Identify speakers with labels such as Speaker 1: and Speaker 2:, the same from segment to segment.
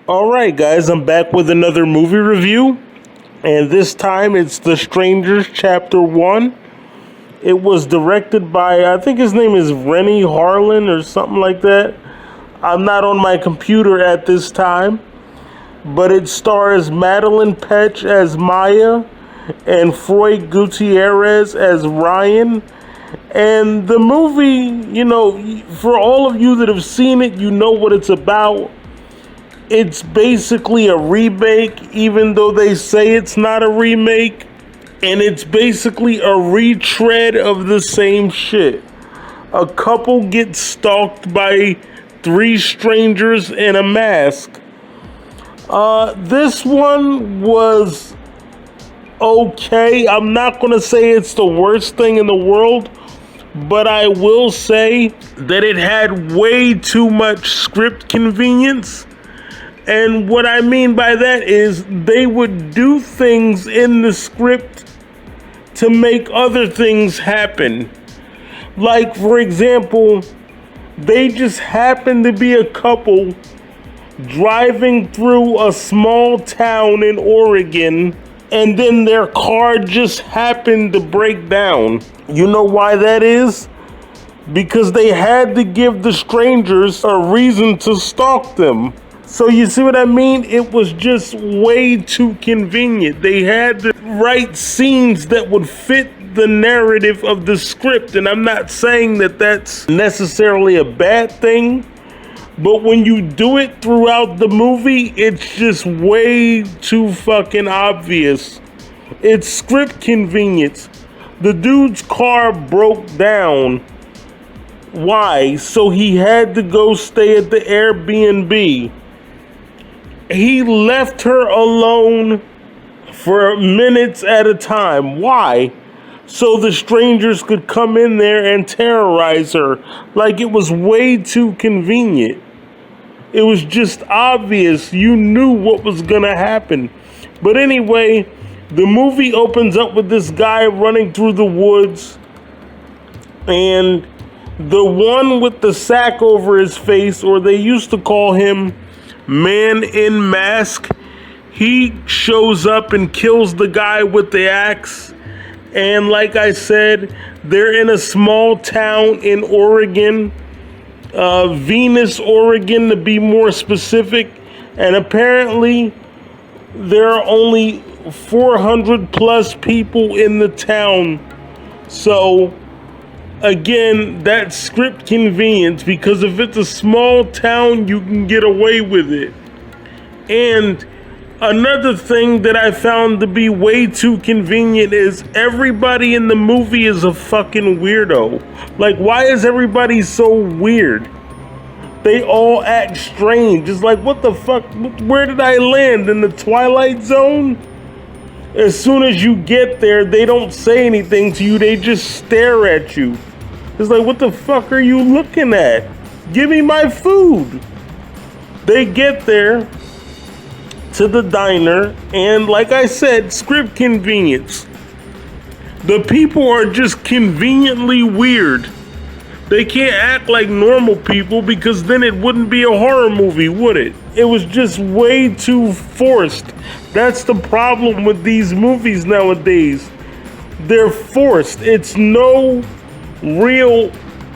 Speaker 1: Alright, guys, I'm back with another movie review, and this time it's The Strangers Chapter 1. It was directed by, I think his name is Renny Harlin or something like that. I'm not on my computer at this time, but it stars Madeline Petch as Maya and Freud Gutierrez as Ryan. And the movie, for all of you that have seen it, you know what it's about. It's basically a remake, even though they say it's not a remake. And it's basically a retread of the same shit. A couple gets stalked by three strangers in a mask. This one was okay. I'm not going to say it's the worst thing in the world, but I will say that it had way too much script convenience. And what I mean by that is they would do things in the script to make other things happen. Like, for example, they just happened to be a couple driving through a small town in Oregon, and then their car just happened to break down. You know why that is? Because they had to give the strangers a reason to stalk them. So you see what I mean? It was just way too convenient. They had to write scenes that would fit the narrative of the script. And I'm not saying that that's necessarily a bad thing, but when you do it throughout the movie, it's just way too fucking obvious. It's script convenience. The dude's car broke down. Why? So he had to go stay at the Airbnb. He left her alone for minutes at a time. Why? So the strangers could come in there and terrorize her. Like, it was way too convenient. It was just obvious. You knew what was gonna happen. But anyway, the movie opens up with this guy running through the woods, and the one with the sack over his face, or they used to call him Man in Mask, he shows up and kills the guy with the axe. And like I said, they're in a small town in Oregon, Venus, Oregon to be more specific. And apparently there are only 400 plus people in the town. So again, that's script convenience, because if it's a small town, you can get away with it. And another thing that I found to be way too convenient is everybody in the movie is a fucking weirdo. Like, why is everybody so weird? They all act strange. It's like, what the fuck? Where did I land? In the Twilight Zone? As soon as you get there, they don't say anything to you. They just stare at you. It's like, what the fuck are you looking at? Give me my food. They get there to the diner, and like I said, script convenience. The people are just conveniently weird. They can't act like normal people, because then it wouldn't be a horror movie, would it? It was just way too forced. That's the problem with these movies nowadays. They're forced. It's no real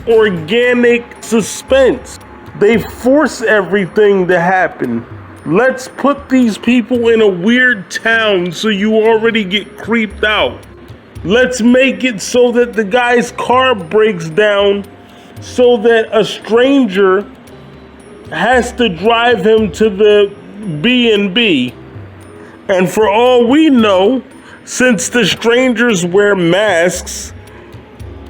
Speaker 1: organic suspense. They force everything to happen. Let's put these people in a weird town so you already get creeped out. Let's make it so that the guy's car breaks down so that a stranger has to drive him to the B&B. And for all we know, since the strangers wear masks,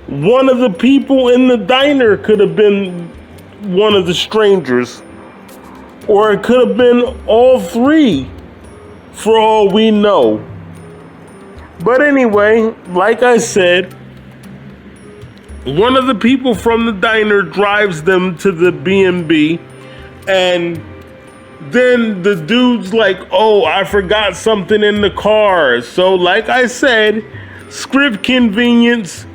Speaker 1: one of the people in the diner could have been one of the strangers. Or it could have been all three, for all we know. But anyway, like I said, one of the people from the diner drives them to the B&B, and then the dude's like, oh, I forgot something in the car. So like I said, script convenience.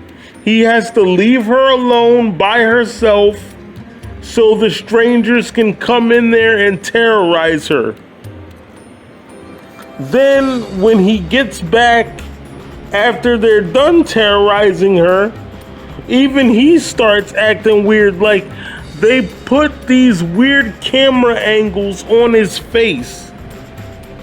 Speaker 1: He has to leave her alone by herself so the strangers can come in there and terrorize her. Then when he gets back after they're done terrorizing her, even he starts acting weird. Like, they put these weird camera angles on his face.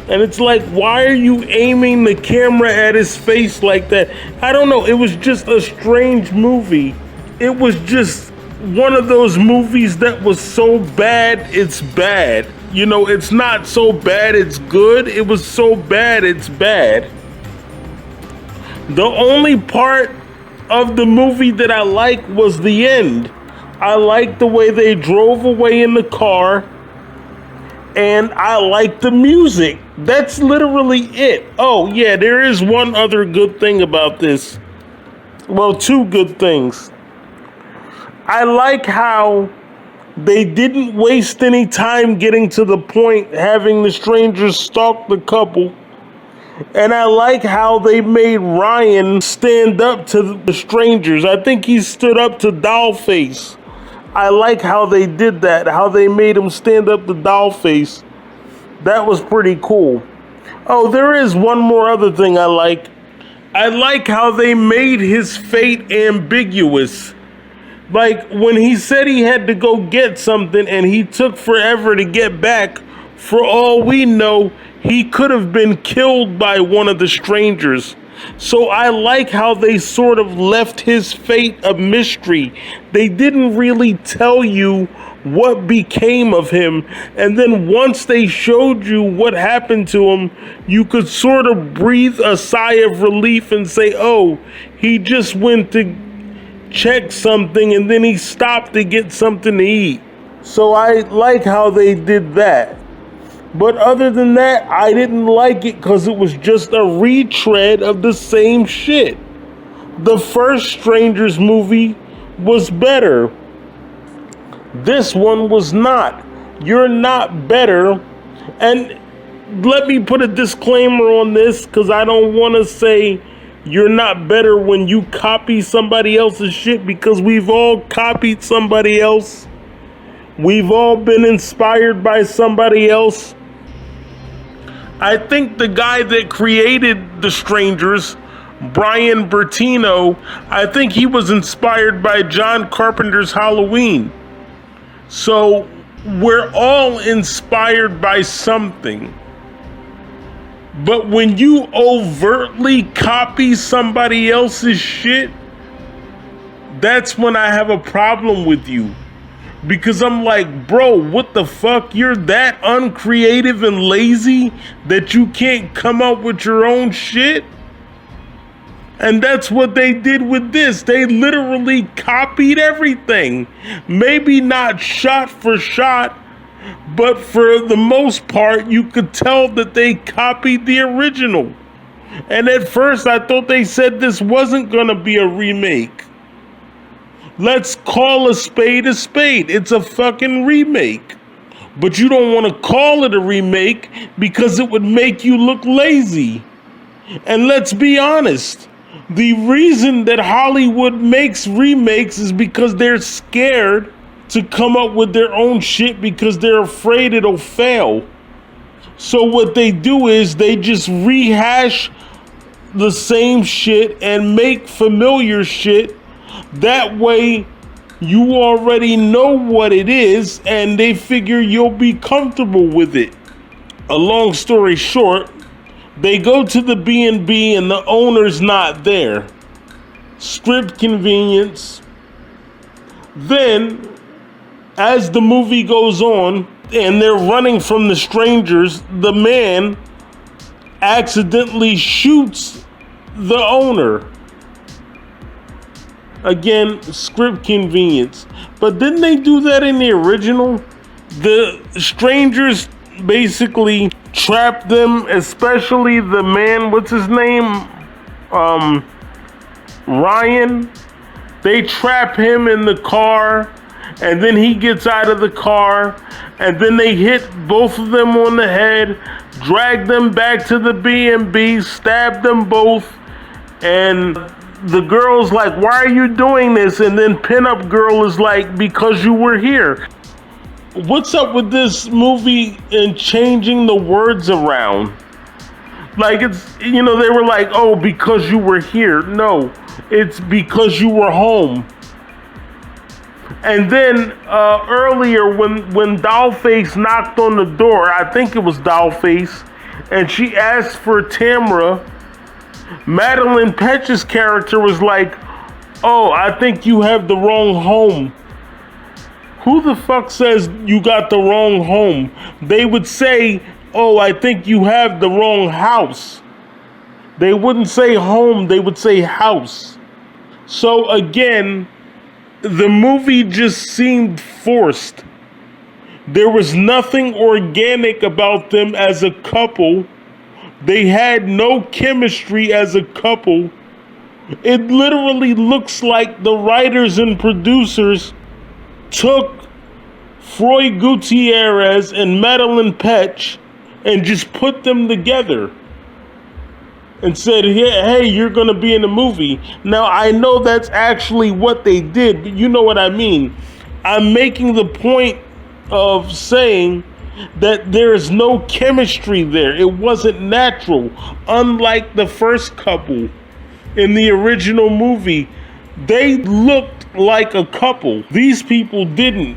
Speaker 1: And it's like, why are you aiming the camera at his face like that? I don't know. It was just a strange movie. It was just one of those movies that was so bad, it's bad. You know, it's not so bad, it's good. It was so bad, it's bad. The only part of the movie that I liked was the end. I liked the way they drove away in the car, and I liked the music. That's literally it. Oh, yeah, there is one other good thing about this. Well, two good things. I like how they didn't waste any time getting to the point having the strangers stalk the couple. And I like how they made Ryan stand up to the strangers. I think he stood up to Dollface. I like how they did that, how they made him stand up to Dollface. That was pretty cool. Oh, there is one more other thing I like. I like how they made his fate ambiguous. Like, when he said he had to go get something and he took forever to get back, for all we know, he could have been killed by one of the strangers. So I like how they sort of left his fate a mystery. They didn't really tell you what became of him. And then once they showed you what happened to him, you could sort of breathe a sigh of relief and say, oh, he just went to check something and then he stopped to get something to eat. So I like how they did that. But other than that, I didn't like it because it was just a retread of the same shit. The first Strangers movie was better. This one was not. You're not better. And let me put a disclaimer on this, because I don't want to say you're not better when you copy somebody else's shit, because we've all copied somebody else. We've all been inspired by somebody else. I think the guy that created The Strangers, Brian Bertino, I think he was inspired by John Carpenter's Halloween. So we're all inspired by something. But when you overtly copy somebody else's shit, that's when I have a problem with you. Because I'm like, bro, what the fuck? You're that uncreative and lazy that you can't come up with your own shit? And that's what they did with this. They literally copied everything. Maybe not shot for shot, but for the most part, you could tell that they copied the original. And at first, I thought they said this wasn't going to be a remake. Let's call a spade a spade. It's a fucking remake. But you don't want to call it a remake because it would make you look lazy. And let's be honest. The reason that Hollywood makes remakes is because they're scared to come up with their own shit because they're afraid it'll fail. So what they do is they just rehash the same shit and make familiar shit. That way you already know what it is and they figure you'll be comfortable with it. A long story short, they go to the B&B and the owner's not there. Script convenience. Then, as the movie goes on and they're running from the strangers, the man accidentally shoots the owner. Again, script convenience. But didn't they do that in the original? The strangers basically trap them, especially the man, what's his name? Ryan. They trap him in the car, and then he gets out of the car, and then they hit both of them on the head, drag them back to the B&B, stab them both, and the girl's like, why are you doing this? And then pinup girl is like, because you were here. what's up with this movie and changing the words around? Like, it's, they were like, oh, because you were here. No, it's because you were home. And then earlier, when Dollface knocked on the door, I think it was Dollface, and she asked for Tamra, Madeline Petch's character was like, oh, I think you have the wrong home. Who the fuck says you got the wrong home? They would say, oh, I think you have the wrong house. They wouldn't say home, they would say house. So again, the movie just seemed forced. There was nothing organic about them as a couple. They had no chemistry as a couple. It literally looks like the writers and producers took Froy Gutierrez and Madeline Petch and just put them together and said, hey, you're going to be in the movie. Now, I know that's actually what they did, but you know what I mean. I'm making the point of saying that there is no chemistry there. It wasn't natural. Unlike the first couple in the original movie, they looked like a couple. These people didn't.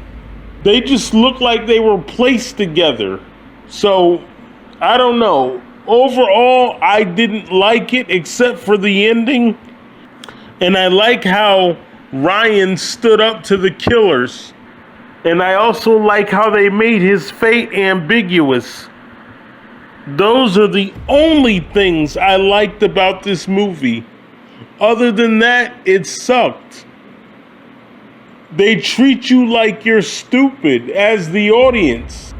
Speaker 1: They just looked like they were placed together. So, I don't know. Overall, I didn't like it except for the ending. And I like how Ryan stood up to the killers. And I also like how they made his fate ambiguous. Those are the only things I liked about this movie. Other than that, it sucked. They treat you like you're stupid as the audience,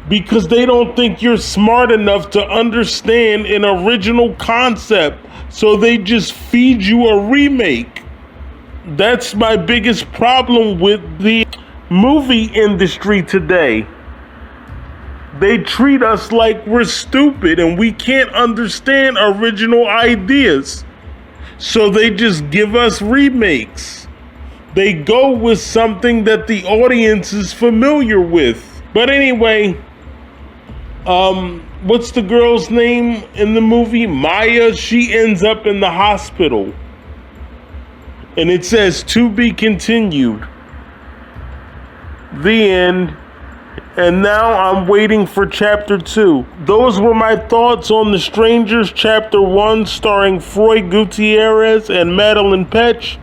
Speaker 1: because they don't think you're smart enough to understand an original concept, so they just feed you a remake. That's my biggest problem with the movie industry today. They treat us like we're stupid and we can't understand original ideas, so they just give us remakes. They go with something that the audience is familiar with. But anyway, what's the girl's name in the movie? Maya. She ends up in the hospital. And it says, to be continued. The end. And now I'm waiting for chapter 2. Those were my thoughts on The Strangers chapter 1, starring Froy Gutierrez and Madeline Petch.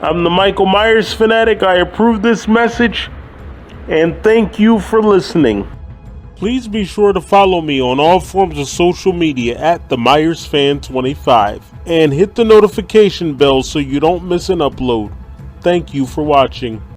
Speaker 1: I'm the Michael Myers fanatic. I approve this message. And thank you for listening. Please be sure to follow me on all forms of social media at the Myers Fan 25 and hit the notification bell so you don't miss an upload. Thank you for watching.